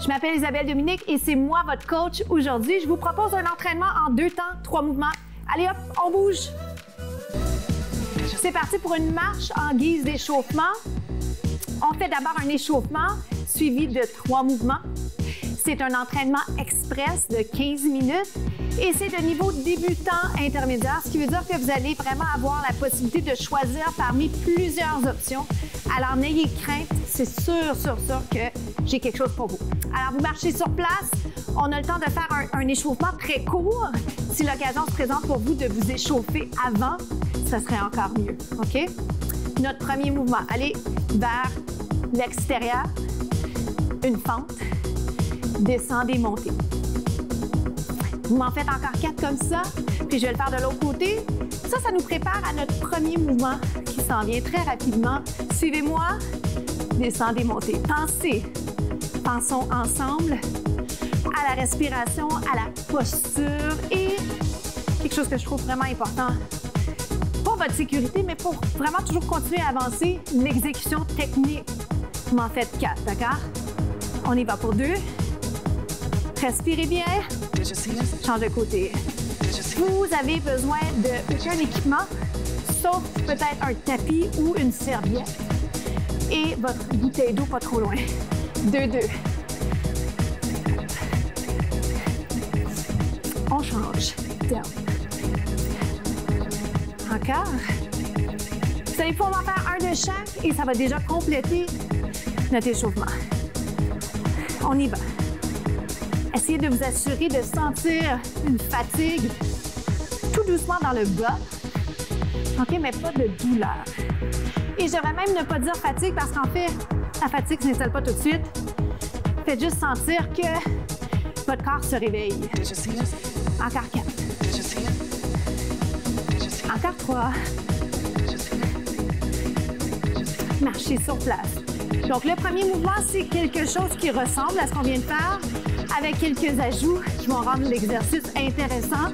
Je m'appelle Isabelle Dominique et c'est moi votre coach aujourd'hui. Je vous propose un entraînement en 2 temps, 3 mouvements. Allez hop, on bouge! C'est parti pour une marche en guise d'échauffement. On fait d'abord un échauffement suivi de 3 mouvements. C'est un entraînement express de 15 minutes et c'est de niveau débutant intermédiaire, ce qui veut dire que vous allez vraiment avoir la possibilité de choisir parmi plusieurs options. Alors n'ayez crainte, c'est sûr que j'ai quelque chose pour vous. Alors vous marchez sur place, on a le temps de faire un échauffement très court. Si l'occasion se présente pour vous de vous échauffer avant, ça serait encore mieux, OK? Notre premier mouvement, allez vers l'extérieur, une fente, descendez, montez. Vous m'en faites encore 4 comme ça, puis je vais le faire de l'autre côté. Ça nous prépare à notre premier mouvement qui s'en vient très rapidement. Suivez-moi, descendez, montez. Pensons ensemble à la respiration, à la posture et quelque chose que je trouve vraiment important pour votre sécurité, mais pour vraiment toujours continuer à avancer, l'exécution technique. Vous m'en faites 4, d'accord? On y va pour 2. Respirez bien. Change de côté. Vous avez besoin d'aucun équipement, sauf peut-être un tapis ou une serviette. Et votre bouteille d'eau pas trop loin. 2, 2. On change. Down. Encore. Vous allez pouvoir en faire un de chaque et ça va déjà compléter notre échauffement. On y va. Essayez de vous assurer de sentir une fatigue tout doucement dans le bas. OK, mais pas de douleur. Et j'aimerais même ne pas dire fatigue parce qu'en fait, la fatigue ne s'installe pas tout de suite. Faites juste sentir que votre corps se réveille. Encore 4. Encore 3. Marchez sur place. Donc, le premier mouvement, c'est quelque chose qui ressemble à ce qu'on vient de faire, avec quelques ajouts qui vont rendre l'exercice intéressant.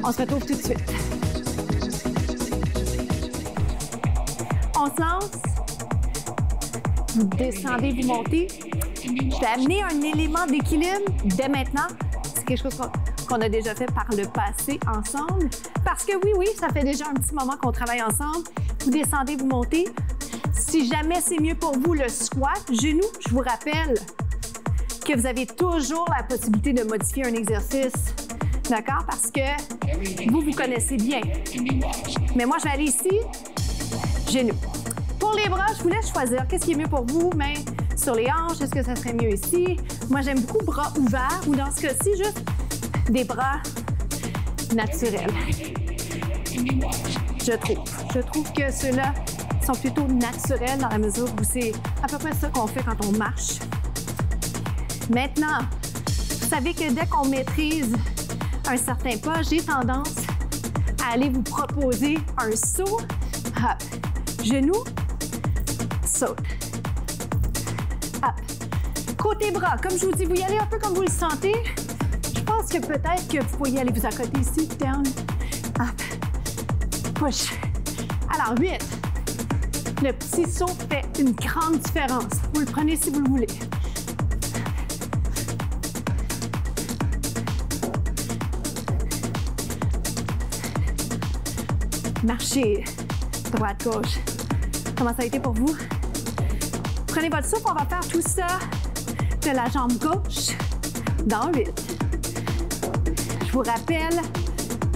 On se retrouve tout de suite. On se lance. Vous descendez, vous montez. Je vais amener un élément d'équilibre dès maintenant. C'est quelque chose qu'on a déjà fait par le passé ensemble. Parce que oui, ça fait déjà un petit moment qu'on travaille ensemble. Vous descendez, vous montez. Si jamais c'est mieux pour vous, le squat, genoux, je vous rappelle que vous avez toujours la possibilité de modifier un exercice, d'accord? Parce que vous connaissez bien. Mais moi, je vais aller ici, genoux. Pour les bras, je vous laisse choisir. Qu'est-ce qui est mieux pour vous? Main sur les hanches, est-ce que ça serait mieux ici? Moi, j'aime beaucoup bras ouverts ou dans ce cas-ci, juste des bras naturels. Je trouve que ceux-là sont plutôt naturels dans la mesure où c'est à peu près ça qu'on fait quand on marche. Maintenant, vous savez que dès qu'on maîtrise un certain pas, j'ai tendance à aller vous proposer un saut. Hop. Genou, saute. Hop. Côté bras, comme je vous dis, vous y allez un peu comme vous le sentez. Je pense que peut-être que vous pourriez aller vous accoter ici, down, up, push. Alors, 8. Le petit saut fait une grande différence. Vous le prenez si vous le voulez. Marchez droite, gauche. Comment ça a été pour vous? Prenez votre souffle, on va faire tout ça de la jambe gauche dans 8. Je vous rappelle,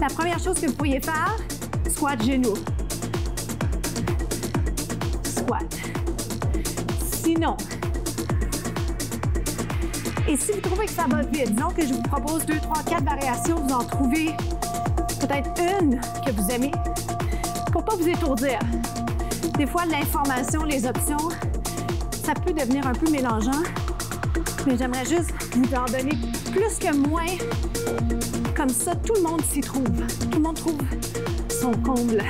la première chose que vous pourriez faire, squat genou. Squat. Sinon, et si vous trouvez que ça va vite, disons que je vous propose 2, 3, 4 variations, vous en trouvez peut-être une que vous aimez, pour pas vous étourdir. Des fois, l'information, les options, ça peut devenir un peu mélangeant, mais j'aimerais juste vous en donner plus que moins. Comme ça, tout le monde s'y trouve. Tout le monde trouve son comble.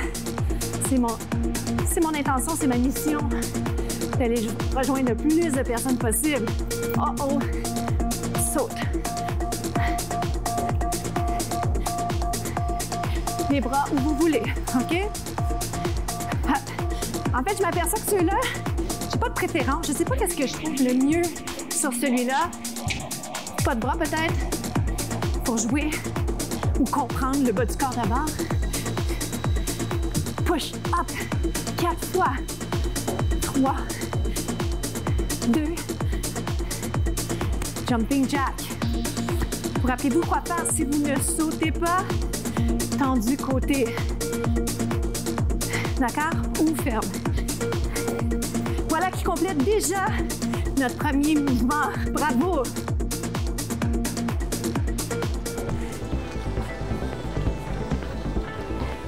C'est mon intention, c'est ma mission d'aller rejoindre le plus de personnes possible. Oh! Saute. Les bras où vous voulez, OK? En fait, je m'aperçois que ceux-là, j'ai pas de préférence. Je sais pas qu'est-ce que je trouve le mieux sur celui-là. Pas de bras peut-être pour jouer ou comprendre le bas du corps d'abord. Push up. 4 fois. 3, 2, jumping jack. Vous rappelez-vous quoi faire si vous ne sautez pas? Tendu côté. D'accord? Ou ferme. Voilà qui complète déjà notre premier mouvement. Bravo!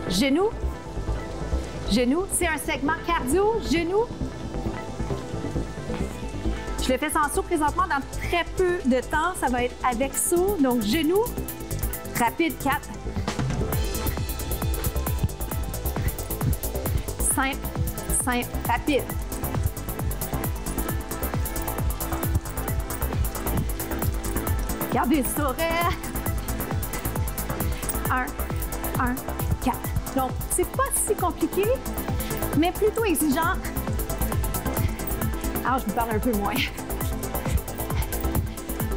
Genoux. Genoux, c'est un segment cardio. Genoux. Je le fais sans saut présentement dans très peu de temps. Ça va être avec saut. Donc, genoux. Rapide, 4. Simple, simple, rapide. Gardez le sourire. 1, 1, 4. Donc, c'est pas si compliqué, mais plutôt exigeant. Alors, je vous parle un peu moins.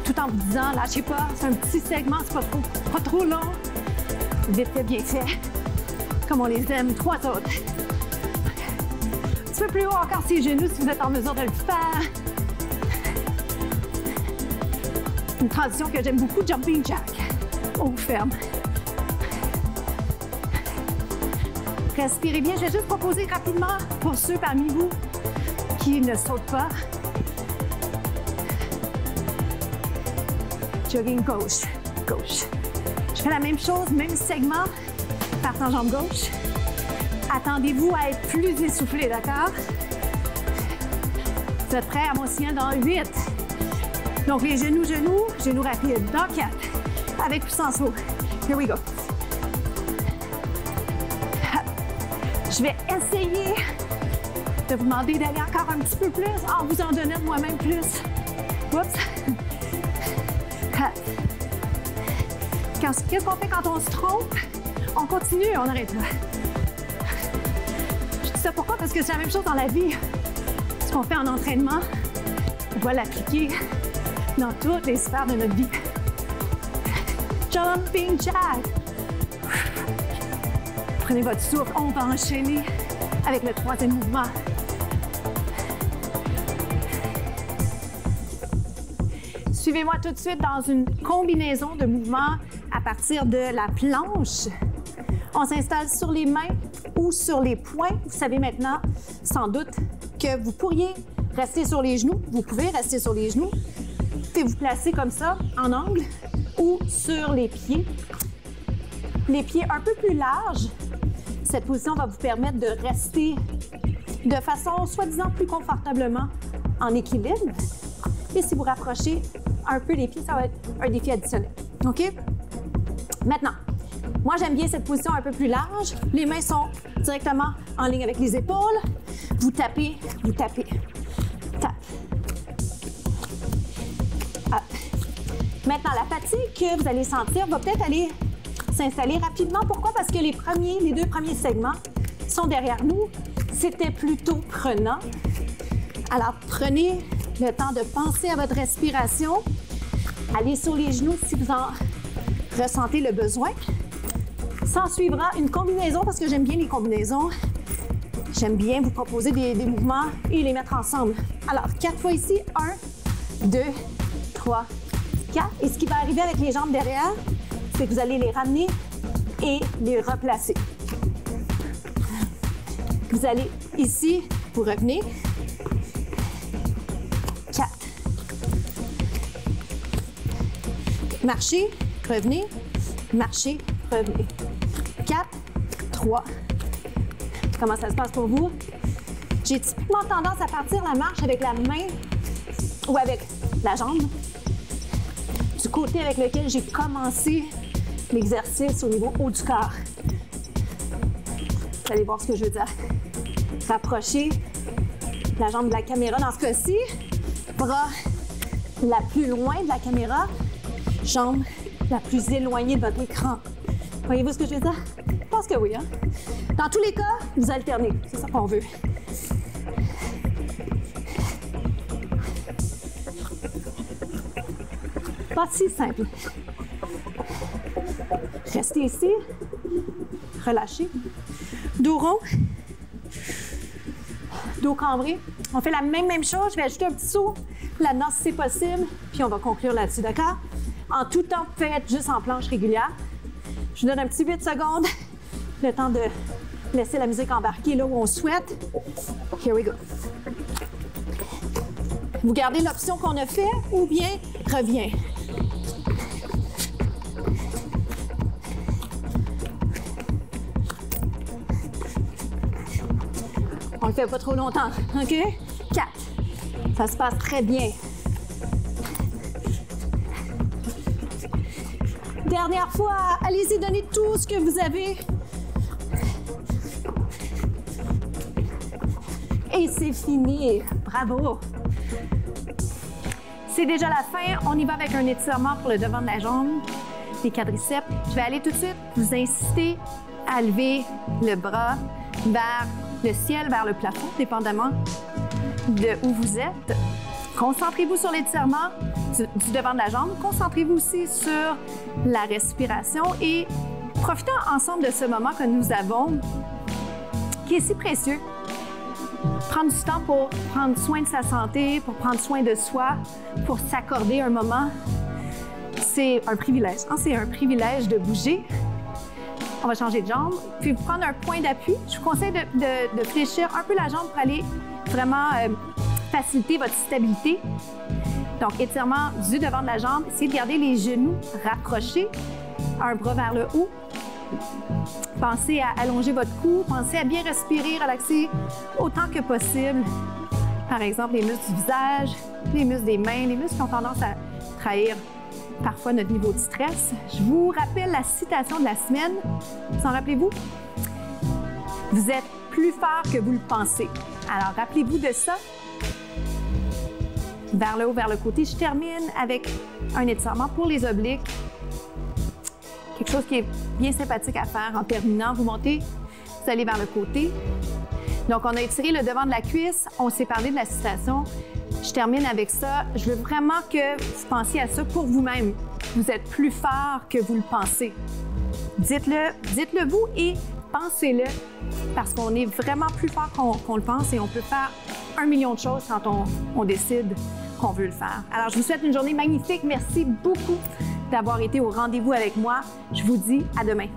Tout en vous disant, lâchez pas, c'est un petit segment, c'est pas trop long. Vite fait, bien fait. Comme on les aime, 3 autres. Un petit peu plus haut encore ses genoux si vous êtes en mesure de le faire. Une transition que j'aime beaucoup, jumping jack. Haut, ferme. Respirez bien. Je vais juste proposer rapidement pour ceux parmi vous qui ne sautent pas. Jogging gauche, gauche. Je fais la même chose, même segment, partant jambe gauche. Attendez-vous à être plus essoufflé, d'accord? Vous êtes prêts à mon signal dans 8. Donc les genoux, genoux, genoux rapides dans 4. Avec puissance haut. Here we go. Je vais essayer de vous demander d'aller encore un petit peu plus en vous en donnant moi-même plus. Oups. Qu'est-ce qu'on fait quand on se trompe? On continue, on n'arrête pas. Je dis ça pourquoi? Parce que c'est la même chose dans la vie. Ce qu'on fait en entraînement, on va l'appliquer dans toutes les sphères de notre vie. Jumping jack. Prenez votre souffle, on va enchaîner avec le troisième mouvement. Suivez-moi tout de suite dans une combinaison de mouvements à partir de la planche. On s'installe sur les mains ou sur les poings. Vous savez maintenant, sans doute, que vous pourriez rester sur les genoux. Vous pouvez rester sur les genoux. Et vous placer comme ça, en angle, ou sur les pieds. Les pieds un peu plus larges. Cette position va vous permettre de rester de façon soi-disant plus confortablement en équilibre. Et si vous rapprochez un peu les pieds, ça va être un défi additionnel. OK? Maintenant, moi, j'aime bien cette position un peu plus large. Les mains sont directement en ligne avec les épaules. Vous tapez, tape. Hop. Maintenant, la fatigue que vous allez sentir va peut-être aller s'installer rapidement. Pourquoi? Parce que les deux premiers segments sont derrière nous. C'était plutôt prenant. Alors, prenez le temps de penser à votre respiration. Allez sur les genoux si vous en ressentez le besoin. S'en suivra une combinaison parce que j'aime bien les combinaisons. J'aime bien vous proposer des mouvements et les mettre ensemble. Alors, 4 fois ici. 1, 2, 3, 4. Et ce qui va arriver avec les jambes derrière, c'est que vous allez les ramener et les replacer. Vous allez ici, vous revenez. 4. Marchez, revenez. Marchez, revenez. 4, 3. Comment ça se passe pour vous? J'ai typiquement tendance à partir la marche avec la main ou avec la jambe du côté avec lequel j'ai commencé l'exercice au niveau haut du corps. Vous allez voir ce que je veux dire. Rapprochez la jambe de la caméra dans ce cas-ci. Bras la plus loin de la caméra. Jambe la plus éloignée de votre écran. Voyez-vous ce que je veux dire? Je pense que oui. Hein? Dans tous les cas, vous alternez. C'est ça qu'on veut. Pas si simple. Restez ici. Relâchez. Dos rond. Dos cambré. On fait la même chose. Je vais ajouter un petit saut. La noce, c'est possible. Puis on va conclure là-dessus, d'accord? En tout temps, vous pouvez être juste en planche régulière. Je vous donne un petit 8 secondes. Le temps de laisser la musique embarquer là où on souhaite. Here we go. Vous gardez l'option qu'on a fait ou bien reviens. On le fait pas trop longtemps, OK? 4. Ça se passe très bien. Dernière fois, allez-y, donnez tout ce que vous avez. Et c'est fini. Bravo. C'est déjà la fin. On y va avec un étirement pour le devant de la jambe, les quadriceps. Je vais aller tout de suite vous inciter à lever le bras vers le ciel, vers le plafond, dépendamment de où vous êtes. Concentrez-vous sur l'étirement du devant de la jambe. Concentrez-vous aussi sur la respiration et profitons ensemble de ce moment que nous avons, qui est si précieux. Prendre du temps pour prendre soin de sa santé, pour prendre soin de soi, pour s'accorder un moment, c'est un privilège. C'est un privilège de bouger. On va changer de jambe, puis vous prendre un point d'appui. Je vous conseille de fléchir un peu la jambe pour aller vraiment faciliter votre stabilité. Donc, étirement du devant de la jambe. Essayez de garder les genoux rapprochés, un bras vers le haut. Pensez à allonger votre cou, pensez à bien respirer, relaxer autant que possible. Par exemple, les muscles du visage, les muscles des mains, les muscles qui ont tendance à trahir parfois notre niveau de stress. Je vous rappelle la citation de la semaine. Vous en rappelez-vous? Vous êtes plus fort que vous le pensez. Alors, rappelez-vous de ça. Vers le haut, vers le côté. Je termine avec un étirement pour les obliques. Quelque chose qui est bien sympathique à faire en terminant. Vous montez, vous allez vers le côté. Donc, on a étiré le devant de la cuisse. On s'est parlé de la citation. Je termine avec ça. Je veux vraiment que vous pensiez à ça pour vous-même. Vous êtes plus fort que vous le pensez. Dites-le vous et pensez-le parce qu'on est vraiment plus fort qu'on le pense et on peut faire 1 million de choses quand on décide qu'on veut le faire. Alors, je vous souhaite une journée magnifique. Merci beaucoup d'avoir été au rendez-vous avec moi. Je vous dis à demain.